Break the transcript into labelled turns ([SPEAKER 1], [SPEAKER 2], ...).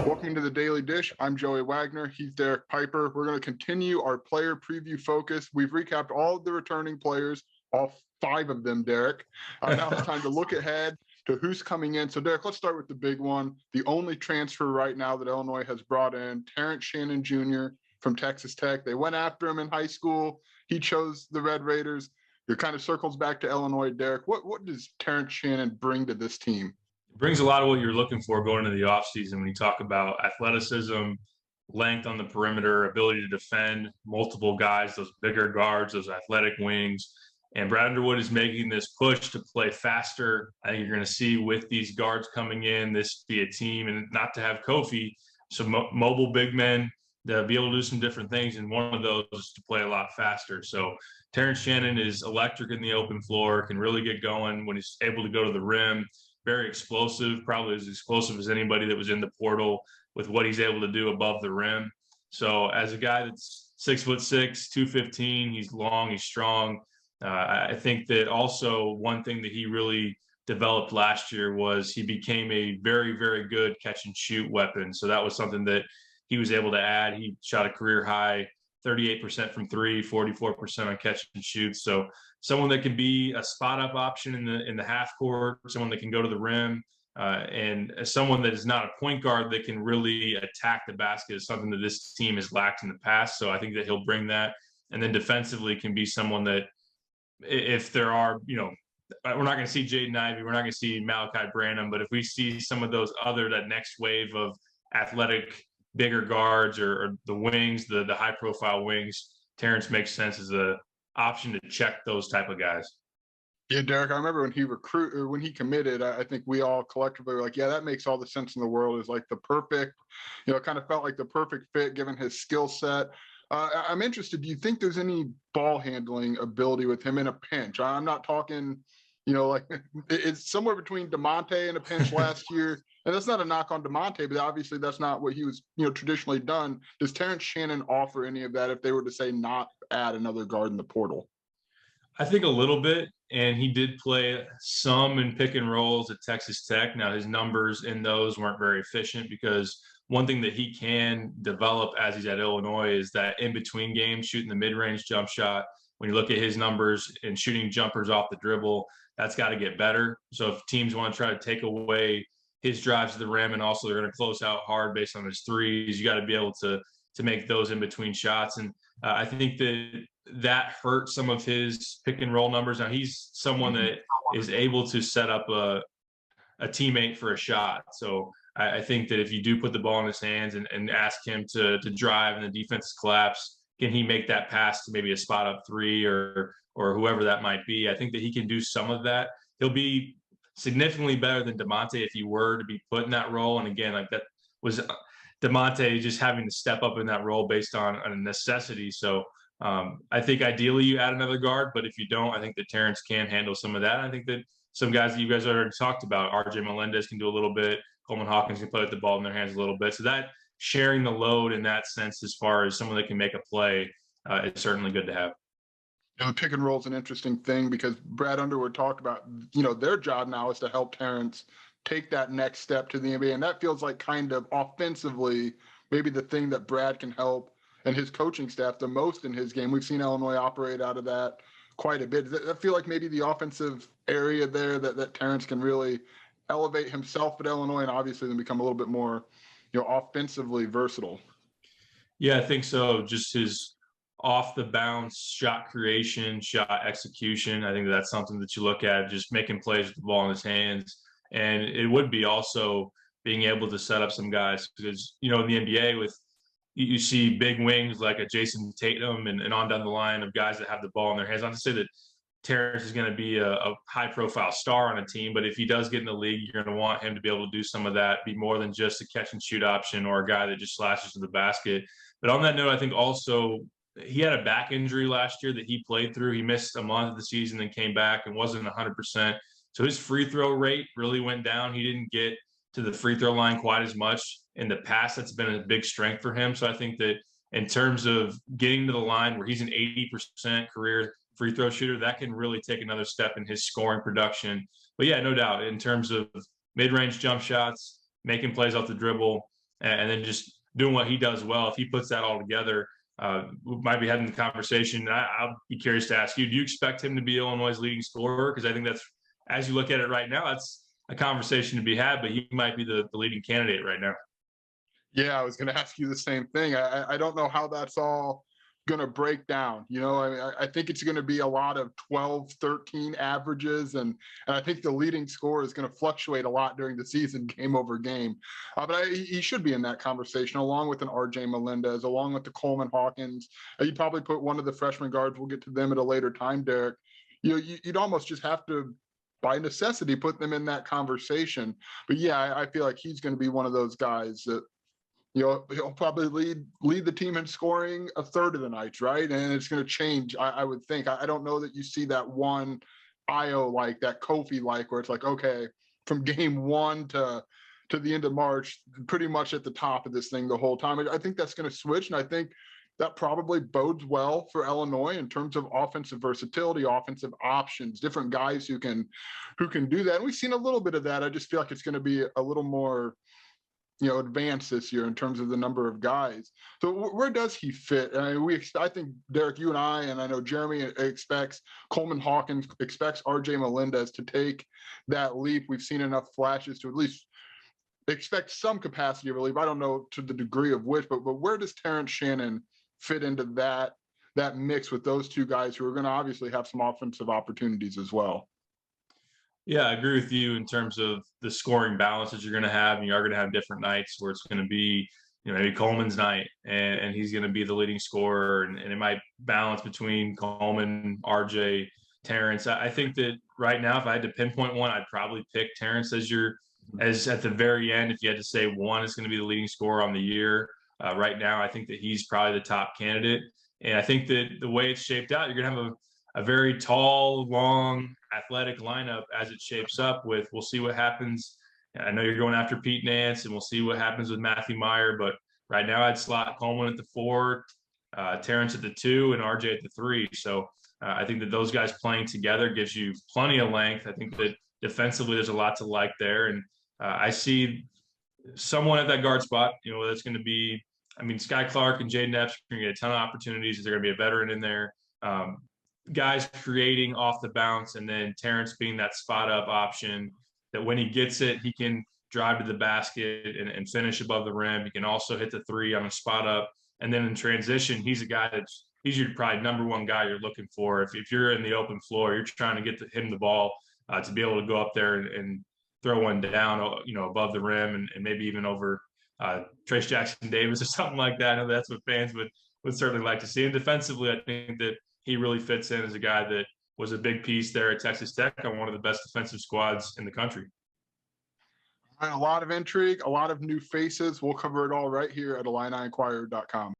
[SPEAKER 1] Welcome to the Daily Dish. I'm Joey Wagner. He's Derek Piper. We're going to continue our player preview focus. We've recapped all of the returning players, all 5 of them, Derek. Now it's time to look ahead to who's coming in. So, Derek, let's start with the big one. The only transfer right now that Illinois has brought in, Terrence Shannon Jr. from Texas Tech. They went after him in high school. He chose the Red Raiders. It kind of circles back to Illinois, Derek. What does Terrence Shannon bring to this team?
[SPEAKER 2] Brings a lot of what you're looking for going into the offseason when you talk about athleticism, length on the perimeter, ability to defend multiple guys, those bigger guards, those athletic wings. And Brad Underwood is making this push to play faster. I think you're going to see with these guards coming in, this be a team, and not to have Kofi, some mobile big men to be able to do some different things. And one of those is to play a lot faster. So Terrence Shannon is electric in the open floor, can really get going when he's able to go to the rim. Very explosive, probably as explosive as anybody that was in the portal with what he's able to do above the rim. So as a guy that's 6'6", 215, he's long, he's strong. I think that also one thing that he really developed last year was he became a very, very good catch and shoot weapon. So that was something that he was able to add. He shot a career high 38% from three, 44% on catch and shoot. So someone that can be a spot up option in the half court, someone that can go to the rim, and someone that is not a point guard that can really attack the basket is something that this team has lacked in the past. So I think that he'll bring that. And then defensively can be someone that if there are, we're not going to see Jaden Ivey, we're not going to see Malachi Branham, but if we see some of those that next wave of athletic bigger guards or the wings, the high profile wings, Terrence makes sense as a option to check those type of guys.
[SPEAKER 1] Yeah, Derek, I remember when he committed, I think we all collectively were like, yeah, that makes all the sense in the world. Is like the perfect, kind of felt like the perfect fit given his skill set. I'm interested, do you think there's any ball handling ability with him in a pinch? I'm not talking, like it's somewhere between DeMonte and a pinch last year. And that's not a knock on DeMonte, but obviously that's not what he was, traditionally done. Does Terrence Shannon offer any of that if they were to say not add another guard in the portal?
[SPEAKER 2] I think a little bit, and he did play some in pick and rolls at Texas Tech. Now his numbers in those weren't very efficient because one thing that he can develop as he's at Illinois is that in-between game, shooting the mid-range jump shot. When you look at his numbers and shooting jumpers off the dribble, that's got to get better. So if teams want to try to take away his drives to the rim, and also they're going to close out hard based on his threes, you got to be able to make those in between shots. And I think that hurt some of his pick and roll numbers. Now he's someone that is able to set up a teammate for a shot. So I think that if you do put the ball in his hands and ask him to drive and the defense collapse, can he make that pass to maybe a spot up three or whoever that might be? I think that he can do some of that. He'll be significantly better than DeMonte if he were to be put in that role. And again, like that was DeMonte just having to step up in that role based on a necessity. So I think ideally you add another guard, but if you don't, I think that Terrence can handle some of that. I think that some guys that you guys already talked about, RJ Melendez can do a little bit. Coleman Hawkins can play with the ball in their hands a little bit. So that sharing the load in that sense, as far as someone that can make a play, is certainly good to have.
[SPEAKER 1] The pick and roll is an interesting thing because Brad Underwood talked about, their job now is to help Terrence take that next step to the NBA. And that feels like kind of offensively, maybe the thing that Brad can help and his coaching staff the most in his game. We've seen Illinois operate out of that quite a bit. Does that feel like maybe the offensive area there that Terrence can really elevate himself at Illinois and obviously then become a little bit more, offensively versatile?
[SPEAKER 2] Yeah, I think so. Just his off the bounce shot creation, shot execution. I think that's something that you look at, just making plays with the ball in his hands. And it would be also being able to set up some guys because, in the NBA you see big wings like a Jason Tatum and on down the line of guys that have the ball in their hands. Not to say that Terrence is going to be a high-profile star on a team, but if he does get in the league, you're going to want him to be able to do some of that, be more than just a catch-and-shoot option or a guy that just slashes to the basket. But on that note, I think also he had a back injury last year that he played through. He missed a month of the season and came back and wasn't 100%. So his free throw rate really went down. He didn't get to the free throw line quite as much in the past. That's been a big strength for him. So I think that in terms of getting to the line where he's an 80% career free throw shooter, that can really take another step in his scoring production. But yeah, no doubt in terms of mid-range jump shots, making plays off the dribble, and then just doing what he does well. If he puts that all together, we might be having the conversation. I'll be curious to ask you, do you expect him to be Illinois' leading scorer? Because I think that's, as you look at it right now, that's a conversation to be had, but he might be the leading candidate right now.
[SPEAKER 1] Yeah, I was going to ask you the same thing. I don't know how that's all going to break down. I think it's going to be a lot of 12, 13 averages. And I think the leading score is going to fluctuate a lot during the season, game over game. But he should be in that conversation, along with an RJ Melendez, along with the Coleman Hawkins. You'd probably put one of the freshman guards. We'll get to them at a later time, Derek. You'd almost just have to, by necessity, put them in that conversation. But yeah, I feel like he's going to be one of those guys that, he'll probably lead the team in scoring a third of the nights, right? And it's going to change, I would think. I don't know that you see that one Io like, that Kofi like, where it's like, okay, from game one to the end of March, pretty much at the top of this thing the whole time. I think that's going to switch, and I think that probably bodes well for Illinois in terms of offensive versatility, offensive options, different guys who can do that. And we've seen a little bit of that. I just feel like it's going to be a little more advanced this year in terms of the number of guys. So where does he fit? I mean, I think, Derek, you and I know Jeremy expects Coleman Hawkins, expects RJ Melendez to take that leap. We've seen enough flashes to at least expect some capacity of relief. I don't know to the degree of which, but where does Terrence Shannon fit into that mix with those two guys who are going to obviously have some offensive opportunities as well?
[SPEAKER 2] Yeah, I agree with you in terms of the scoring balance that you're going to have. And you are going to have different nights where it's going to be, maybe Coleman's night and he's going to be the leading scorer, and it might balance between Coleman, RJ, Terrence. I think that right now, if I had to pinpoint one, I'd probably pick Terrence as at the very end. If you had to say one is going to be the leading scorer on the year, right now, I think that he's probably the top candidate. And I think that the way it's shaped out, you're going to have a very tall, long, athletic lineup as it shapes up with. We'll see what happens. I know you're going after Pete Nance, and we'll see what happens with Matthew Meyer. But right now, I'd slot Coleman at the 4, Terrence at the 2, and RJ at the 3. So I think that those guys playing together gives you plenty of length. I think that defensively, there's a lot to like there. And I see someone at that guard spot, that's going to be, Sky Clark and Jaden Epps are going to get a ton of opportunities. They're going to be a veteran in there. Guys creating off the bounce, and then Terrence being that spot up option that when he gets it, he can drive to the basket and finish above the rim. He can also hit the 3 on a spot up. And then in transition, he's a guy he's your probably number one guy you're looking for. If you're in the open floor, you're trying to get him the ball to be able to go up there and throw one down, above the rim and maybe even over Trace Jackson Davis or something like that. I know that's what fans would certainly like to see. And defensively, I think that he really fits in as a guy that was a big piece there at Texas Tech on one of the best defensive squads in the country.
[SPEAKER 1] A lot of intrigue, a lot of new faces. We'll cover it all right here at IlliniInquirer.com.